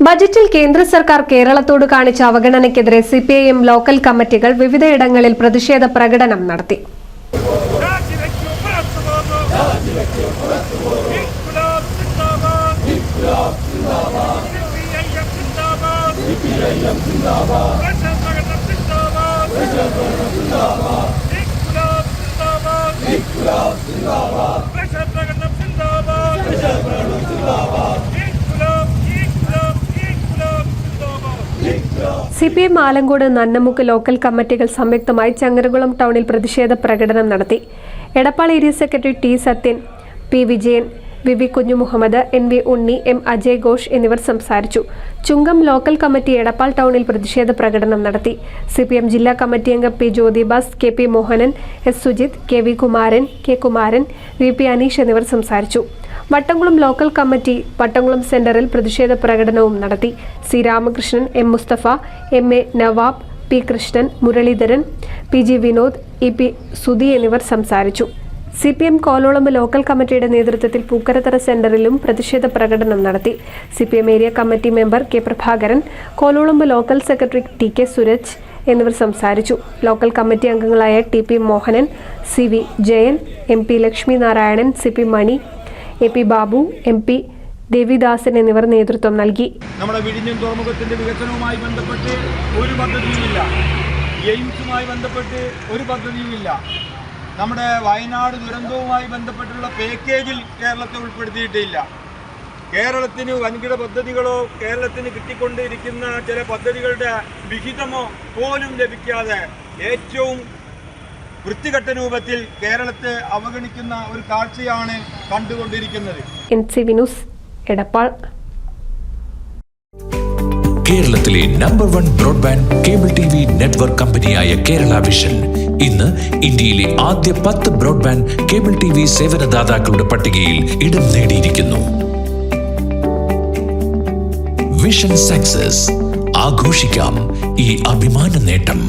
ബജറ്റിൽ കേന്ദ്ര സർക്കാർ കേരളത്തോട് കാണിച്ച അവഗണനയ്ക്കെതിരെ സിപിഐഎം ലോക്കൽ കമ്മിറ്റികൾ വിവിധയിടങ്ങളിൽ പ്രതിഷേധ പ്രകടനം നടത്തി. സിപിഎം ആലങ്കോട് നന്നമുക്ക് ലോക്കൽ കമ്മിറ്റികൾ സംയുക്തമായി ചങ്ങരകുളം ടൗണിൽ പ്രതിഷേധ പ്രകടനം നടത്തി. Edappal area secretary T Sathyan, P Vijayan, V Kunjumuhammed, NV Unni, M Ajay Ghosh എന്നിവർ സംസാരിച്ചു. ചുങ്കം ലോക്കൽ കമ്മിറ്റി എടപ്പാൾ ടൗണിൽ പ്രതിഷേധ പ്രകടനം നടത്തി. സിപിഎം ജില്ലാ കമ്മിറ്റി അംഗം P Jyothibas, KP Mohanan, S Sujith, KV Kumaran, K Kumaran, VP Aneesh എന്നിവർ സംസാരിച്ചു. വട്ടംകുളം ലോക്കൽ കമ്മിറ്റി വട്ടംകുളം സെന്ററിൽ പ്രതിഷേധ പ്രകടനവും നടത്തി. C Ramakrishnan, M Mustafa, MA Nawab, P Krishnan, Muraleedharan, PG Vinod, EP Sudhi എന്നിവർ സംസാരിച്ചു. സിപിഎം കോലോളമ്പ് ലോക്കൽ കമ്മിറ്റിയുടെ നേതൃത്വത്തിൽ പൂക്കരത്തറ സെന്ററിലും പ്രതിഷേധ പ്രകടനം നടത്തി. CPM area committee member K Prabhakaran, Kololambu local secretary TK Suraj എന്നിവർ സംസാരിച്ചു. ലോക്കൽ കമ്മിറ്റി അംഗങ്ങളായ TP Mohanan, CV Jayan, MP Lakshmi Narayanan, CP Mani, AP Babu, MP Devidasan എന്നിവർ നേതൃത്വം നൽകി. നമ്മുടെ വിഴിഞ്ഞം തുറമുഖത്തിന്റെ വികസനവുമായി ബന്ധപ്പെട്ട് ഒരു പദ്ധതിയുമില്ല. എയിംസുമായി ബന്ധപ്പെട്ട് ഒരു പദ്ധതിയുമില്ല. നമ്മുടെ വയനാട് ദുരന്തവുമായി ബന്ധപ്പെട്ടുള്ള പാക്കേജിൽ കേരളത്തെ ഉൾപ്പെടുത്തിയിട്ടില്ല. കേരളത്തിന് വൻകിട പദ്ധതികളോ കേരളത്തിന് കിട്ടിക്കൊണ്ടിരിക്കുന്ന ചില പദ്ധതികളുടെ വിഹിതമോ പോലും ലഭിക്കാതെ ഏറ്റവും വൃത്തികെട്ട രൂപത്തിൽ കേരളത്തെ അവഗണിക്കുന്ന ഒരു കാഴ്ചയാണ് കണ്ടുകൊണ്ടിരിക്കുന്നത്. NCV news, Edappal. കേരളത്തിലെ number 1 broadband cable TV network കമ്പനിയായ കേരള വിഷൻ ഇന്ന് ഇന്ത്യയിലെ ആദ്യ 10 ബ്രോഡ്ബാൻഡ് കേബിൾ TV സേവനദാതാക്കളുടെ പട്ടികയിൽ ഇടം നേടിയിരിക്കുന്നു. വിഷൻ സക്സസ്, ആഘോഷിക്കാം ഈ അഭിമാന നേട്ടം.